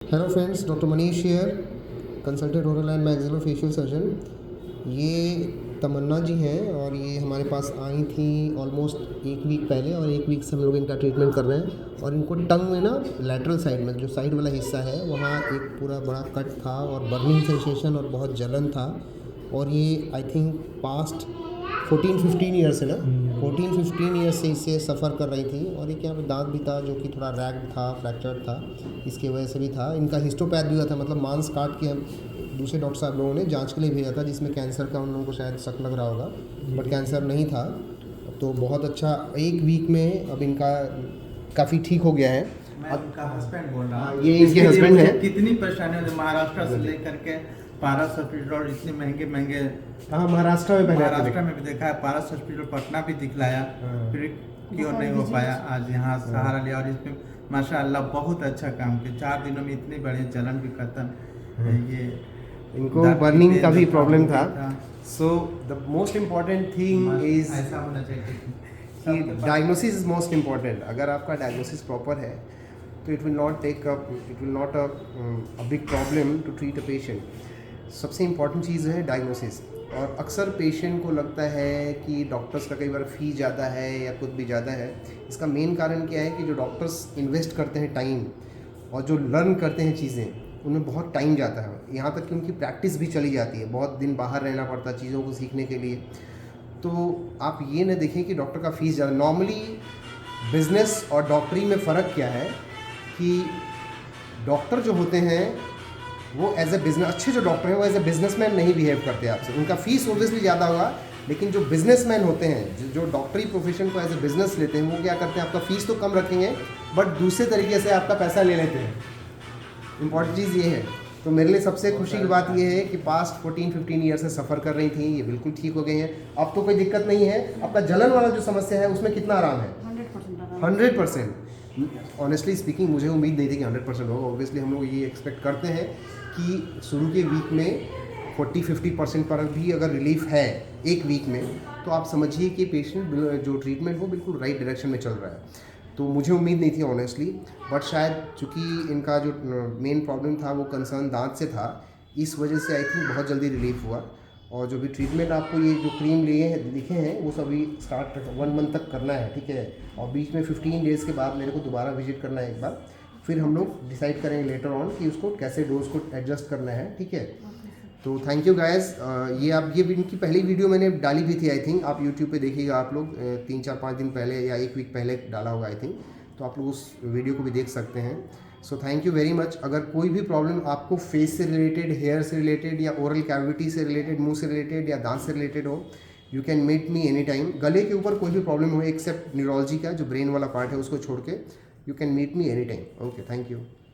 Hello friends, doctor Manish here, consultant oral and maxillofacial surgeon. ये तमन्ना जी हैं और ये हमारे पास आई थी ऑलमोस्ट एक वीक पहले और एक वीक से हम लोग इनका ट्रीटमेंट कर रहे हैं। और इनको टंग में ना लैटरल साइड में जो साइड वाला हिस्सा है वहाँ एक पूरा बड़ा कट था और बर्निंग सेंसेशन और बहुत जलन था। और ये आई थिंक पास्ट 14-15 ईयर्स है ना, 14-15 ईयर्स से इससे सफ़र कर रही थी। और एक यहाँ पे दांत भी था जो कि थोड़ा रैग्ड था, फ्रैक्चर्ड था, इसकी वजह से भी था। इनका हिस्टोपैथ भी हुआ था, मतलब मांस काट के हम दूसरे डॉक्टर साहब लोगों ने जांच के लिए भेजा था, जिसमें कैंसर का उन लोगों को शायद शक लग रहा होगा, बट कैंसर नहीं था। तो बहुत अच्छा, एक वीक में अब इनका काफ़ी ठीक हो गया है। मैं उनका हस्बैंड बोल रहा हूँ। ये इनके हस्बैंड है। कितनी परेशानी होती है महाराष्ट्र से लेकर के पारस हॉस्पिटल, इतने महंगे महंगे। हाँ, महाराष्ट्र में पहले महाराष्ट्र में भी देखा है, पारस हॉस्पिटल पटना भी दिखलाया, फिर क्यों नहीं हो पाया। आज यहाँ सहारा लिया और इसमें माशाअल्लाह बहुत अच्छा काम किया। 4 दिनों में इतनी बड़ी जलन भी खत्म। ये इनको बर्निंग का भी प्रॉब्लम था। So the most important thing is ऐसा होना चाहिए कि डायग्नोसिस इज मोस्ट इम्पॉर्टेंट। अगर आपका डायग्नोसिस प्रॉपर है तो it will not a big problem to treat a patient. सबसे इम्पॉर्टेंट चीज़ है डायग्नोसिस। और अक्सर पेशेंट को लगता है कि डॉक्टर्स का कई बार फ़ीस ज़्यादा है या कुछ भी ज़्यादा है। इसका मेन कारण क्या है कि जो डॉक्टर्स इन्वेस्ट करते हैं टाइम और जो लर्न करते हैं चीज़ें, उनमें बहुत टाइम जाता है। यहाँ तक कि उनकी प्रैक्टिस भी चली जाती है, बहुत दिन बाहर रहना पड़ता है चीज़ों को सीखने के लिए। तो आप ये न देखें कि डॉक्टर का फ़ीस ज़्यादा। नॉर्मली बिज़नेस और डॉक्टरी में फ़र्क क्या है कि डॉक्टर जो होते हैं वो एज ए बिजनेस, अच्छे जो डॉक्टर हैं वो एज ए बिजनेसमैन नहीं बिहेव करते आपसे। उनका फीस ओब्वियसली ज़्यादा होगा, लेकिन जो बिजनेसमैन होते हैं, जो डॉक्टरी प्रोफेशन को एज ए बिजनेस लेते हैं, वो क्या करते हैं, आपका फ़ीस तो कम रखेंगे बट दूसरे तरीके से आपका पैसा ले लेते हैं। इम्पॉर्टेंट चीज़ ये है। तो मेरे लिए सबसे खुशी की बात ये है कि पास्ट 14-15 ईयर से सफ़र कर रही थी, ये बिल्कुल ठीक हो गई हैं। अब तो कोई दिक्कत नहीं है। आपका जलन वाला जो समस्या है उसमें कितना आराम है? 100%। ऑनेस्टली स्पीकिंग मुझे उम्मीद नहीं थी कि 100% होगा। ऑब्वियसली हम लोग ये एक्सपेक्ट करते हैं कि शुरू के वीक में 40-50% पर भी अगर रिलीफ है एक वीक में, तो आप समझिए कि पेशेंट जो ट्रीटमेंट वो बिल्कुल राइट डायरेक्शन में चल रहा है। तो मुझे उम्मीद नहीं थी ऑनेस्टली, बट शायद चूँकि इनका जो मेन प्रॉब्लम था वो कंसर्न दांत से था, इस वजह से आई थिंक बहुत जल्दी रिलीफ हुआ। और जो भी ट्रीटमेंट आपको ये जो क्रीम लिखे हैं वो सभी स्टार्ट 1 मंथ तक करना है, ठीक है। और बीच में 15 डेज़ के बाद मेरे को दोबारा विजिट करना है एक बार, फिर हम लोग डिसाइड करेंगे लेटर ऑन कि उसको कैसे डोज को एडजस्ट करना है, ठीक है। तो थैंक यू गाइस। ये इनकी पहली वीडियो मैंने डाली भी थी, आई थिंक आप यूट्यूब पे देखिएगा। आप लोग 3-4-5 दिन पहले या एक वीक पहले डाला होगा आई थिंक, तो आप लोग उस वीडियो को भी देख सकते हैं। So thank you very much. अगर कोई भी प्रॉब्लम आपको फेस से रिलेटेड, हेयर से रिलेटेड या ओरल कैविटी से रिलेटेड, मुंह से रिलेटेड या दांत से रिलेटेड हो, you can meet me any time. गले के ऊपर कोई भी प्रॉब्लम हो एक्सेप्ट न्यूरोलॉजी का जो ब्रेन वाला पार्ट है उसको छोड़ के, you can meet me any time. Okay, thank you.